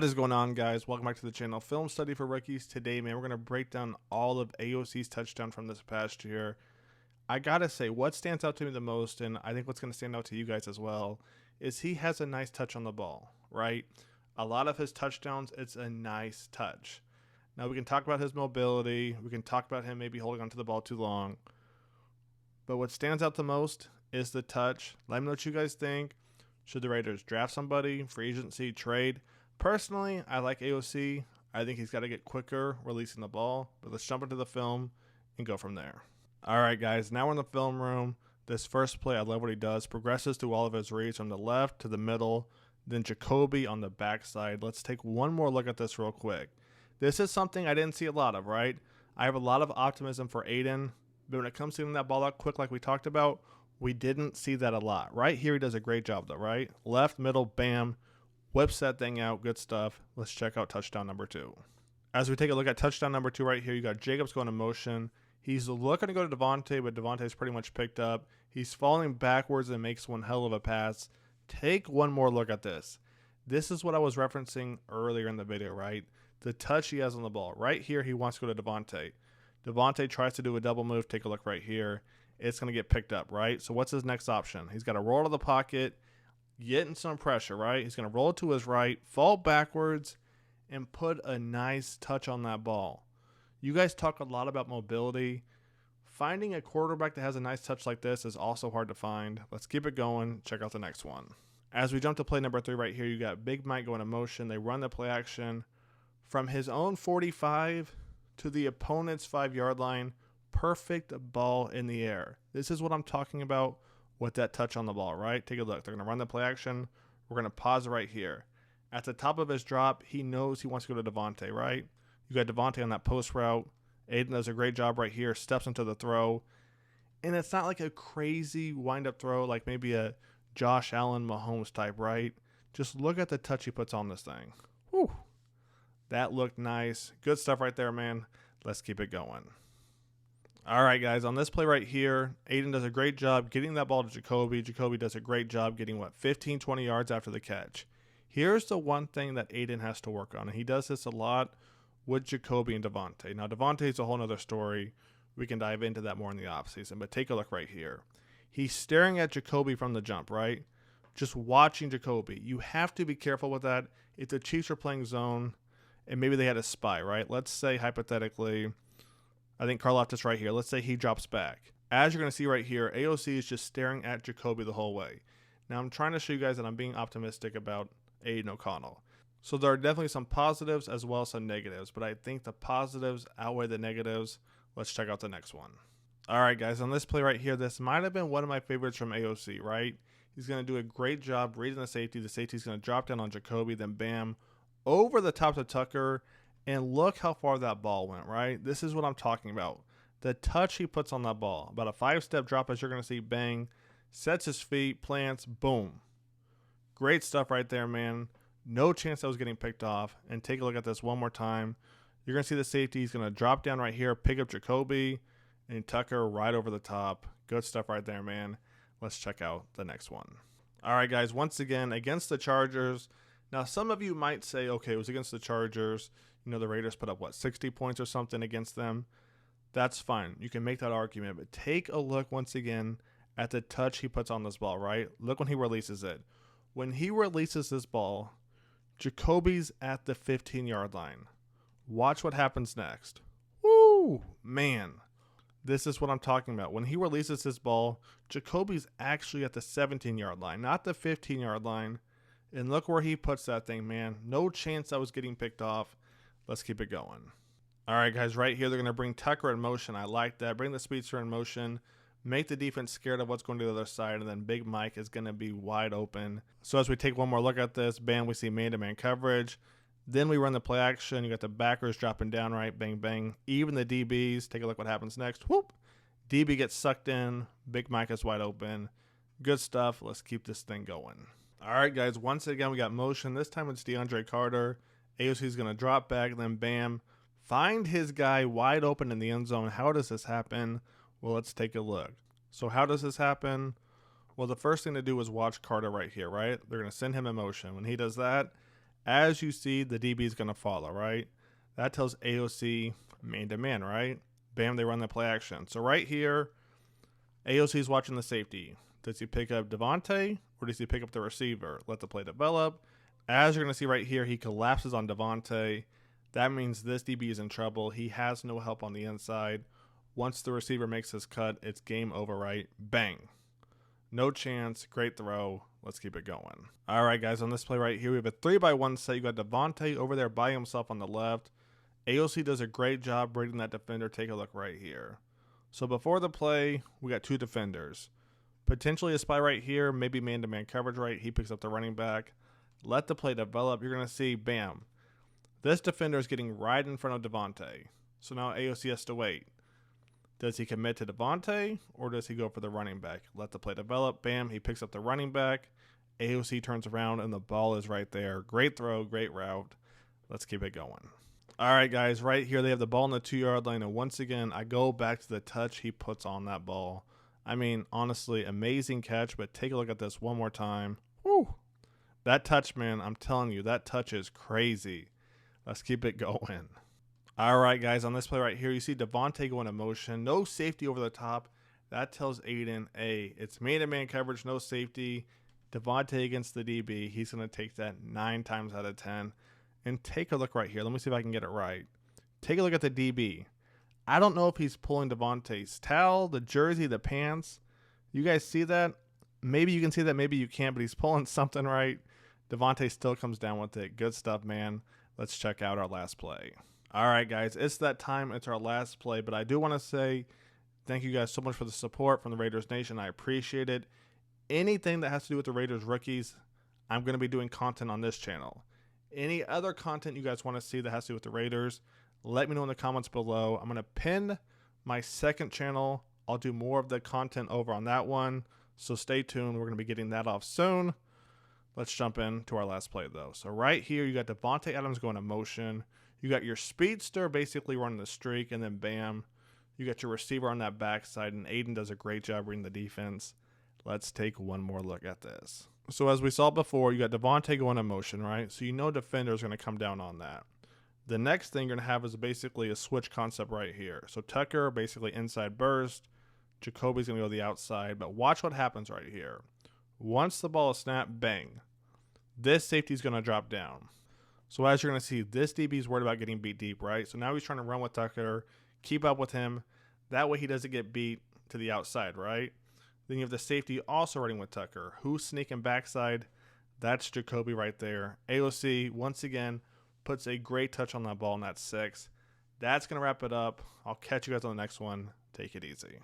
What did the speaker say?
What is going on, guys? Welcome back to the channel Film Study for Rookies. Today, man, we're going to break down all of AOC's touchdown from this past year. I gotta say, what stands out to me the most, and I think what's going to stand out to you guys as well, is he has a nice touch on the ball, right? A lot of his touchdowns, it's a nice touch. Now, we can talk about his mobility. We can talk about him maybe holding onto the ball too long. But what stands out the most is the touch. Let me know what you guys think. Should the Raiders draft somebody, free agency, trade? Personally, I like AOC. I think he's got to get quicker releasing the ball. But let's jump into the film and go from there. All right, guys. Now we're in the film room. This first play, I love what he does. Progresses through all of his reads from the left to the middle. Then Jacoby on the backside. Let's take one more look at this real quick. This is something I didn't see a lot of, right? I have a lot of optimism for Aidan. But when it comes to getting that ball out quick like we talked about, we didn't see that a lot. Right here, he does a great job, though, right? Left, middle, bam. Whips that thing out. Good stuff. Let's check out touchdown number 2. As we take a look at touchdown number 2 right here, you got Jacobs going in motion. He's looking to go to Devontae, but Devontae's pretty much picked up. He's falling backwards and makes one hell of a pass. Take one more look at this. This is what I was referencing earlier in the video, right? The touch he has on the ball. Right here, he wants to go to Devontae. Devontae tries to do a double move. Take a look right here. It's going to get picked up, right? So what's his next option? He's got to roll to the pocket, getting some pressure, right? He's going to roll to his right, fall backwards, and put a nice touch on that ball. You guys talk a lot about mobility. Finding a quarterback that has a nice touch like this is also hard to find. Let's keep it going. Check out the next one. As we jump to play number 3 right here, you got Big Mike going in motion. They run the play action from his own 45 to the opponent's 5-yard line. Perfect ball in the air. This is what I'm talking about with that touch on the ball, right? Take a look. They're going to run the play action. We're going to pause right here. At the top of his drop, he knows he wants to go to Devontae, right? You got Devontae on that post route. Aidan does a great job right here, steps into the throw. And it's not like a crazy wind-up throw like maybe a Josh Allen Mahomes type, right? Just look at the touch he puts on this thing. Whew. That looked nice. Good stuff right there, man. Let's keep it going. All right, guys, on this play right here, Aidan does a great job getting that ball to Jacoby. Jacoby does a great job getting, 15, 20 yards after the catch. Here's the one thing that Aidan has to work on, and he does this a lot with Jacoby and Devontae. Now, Devontae's a whole other story. We can dive into that more in the offseason, but take a look right here. He's staring at Jacoby from the jump, right? Just watching Jacoby. You have to be careful with that. If the Chiefs are playing zone, and maybe they had a spy, right? Let's say, hypothetically, I think Carl left us right here. Let's say he drops back. As you're going to see right here, AOC is just staring at Jacoby the whole way. Now, I'm trying to show you guys that I'm being optimistic about Aidan O'Connell. So there are definitely some positives as well as some negatives, but I think the positives outweigh the negatives. Let's check out the next one. All right, guys, on this play right here, this might have been one of my favorites from AOC, right? He's going to do a great job reading the safety. The safety's going to drop down on Jacoby, then bam, over the top to Tucker. And look how far that ball went, right? This is what I'm talking about. The touch he puts on that ball. About a 5-step drop, as you're going to see, bang. Sets his feet, plants, boom. Great stuff right there, man. No chance that was getting picked off. And take a look at this one more time. You're going to see the safety. He's going to drop down right here, pick up Jacoby, and Tucker right over the top. Good stuff right there, man. Let's check out the next one. All right, guys, once again, against the Chargers. Now, some of you might say, okay, it was against the Chargers. You know, the Raiders put up, 60 points or something against them. That's fine. You can make that argument. But take a look once again at the touch he puts on this ball, right? Look when he releases it. When he releases this ball, Jacoby's at the 15-yard line. Watch what happens next. Woo! Man, this is what I'm talking about. When he releases this ball, Jacoby's actually at the 17-yard line, not the 15-yard line. And look where he puts that thing, man. No chance that was getting picked off. Let's keep it going. All right, guys, right here, they're going to bring Tucker in motion. I like that. Bring the speedster in motion. Make the defense scared of what's going to the other side, and then Big Mike is going to be wide open. So as we take one more look at this, bam, we see man-to-man coverage. Then we run the play action. You got the backers dropping down, right? Bang, bang. Even the DBs. Take a look what happens next. Whoop. DB gets sucked in. Big Mike is wide open. Good stuff. Let's keep this thing going. All right, guys, once again, we got motion. This time it's DeAndre Carter. AOC is going to drop back, then bam, find his guy wide open in the end zone. How does this happen? Well, let's take a look. So how does this happen? Well, the first thing to do is watch Carter right here, right? They're going to send him in motion. When he does that, As you see, the DB is going to follow, right? That tells AOC man-to-man, right? Bam, they run the play action. So right here, AOC is watching the safety. Does he pick up Devontae or does he pick up the receiver? Let the play develop. As you're going to see right here, he collapses on Devontae. That means this DB is in trouble. He has no help on the inside. Once the receiver makes his cut, it's game over, right? Bang. No chance. Great throw. Let's keep it going. All right, guys, on this play right here, we have a 3-by-1 set. You got Devontae over there by himself on the left. AOC does a great job breaking that defender. Take a look right here. So before the play, we got 2 defenders. Potentially a spy right here, maybe man-to-man coverage right. He picks up the running back. Let the play develop. You're going to see, bam, this defender is getting right in front of Devontae. So now AOC has to wait. Does he commit to Devontae or does he go for the running back? Let the play develop. Bam, he picks up the running back. AOC turns around and the ball is right there. Great throw, great route. Let's keep it going. All right, guys, right here they have the ball on the 2-yard line. And once again, I go back to the touch he puts on that ball. I mean, honestly, amazing catch, but take a look at this one more time. Woo! That touch, man, I'm telling you, that touch is crazy. Let's keep it going. All right, guys, on this play right here, you see Devontae going in motion. No safety over the top. That tells Aidan, hey, it's man-to-man coverage, no safety. Devontae against the DB. He's going to take that 9 times out of 10. And take a look right here. Let me see if I can get it right. Take a look at the DB. I don't know if he's pulling Devontae's towel, the jersey, the pants. You guys see that? Maybe you can see that, maybe you can't, but he's pulling something right. Devontae still comes down with it. Good stuff, man. Let's check out our last play. All right, guys, it's that time. It's our last play, but I do want to say thank you guys so much for the support from the Raiders Nation. I appreciate it. Anything that has to do with the Raiders rookies, I'm going to be doing content on this channel. Any other content you guys want to see that has to do with the Raiders, let me know in the comments below. I'm going to pin my second channel. I'll do more of the content over on that one, so stay tuned. We're going to be getting that off soon. Let's jump into our last play, though. So right here, you got Devontae Adams going in motion. You got your speedster basically running the streak, and then bam, you got your receiver on that backside, and Aidan does a great job reading the defense. Let's take one more look at this. So as we saw before, you got Devontae going in motion, right? So you know defender is going to come down on that. The next thing you're going to have is basically a switch concept right here. So Tucker, basically inside burst. Jacoby's going to go to the outside, but watch what happens right here. Once the ball is snapped, bang. This safety is going to drop down. So as you're going to see, this DB is worried about getting beat deep, right? So now he's trying to run with Tucker, keep up with him. That way he doesn't get beat to the outside, right? Then you have the safety also running with Tucker. Who's sneaking backside? That's Jacoby right there. AOC, once again, puts a great touch on that ball, and that's 6. That's going to wrap it up. I'll catch you guys on the next one. Take it easy.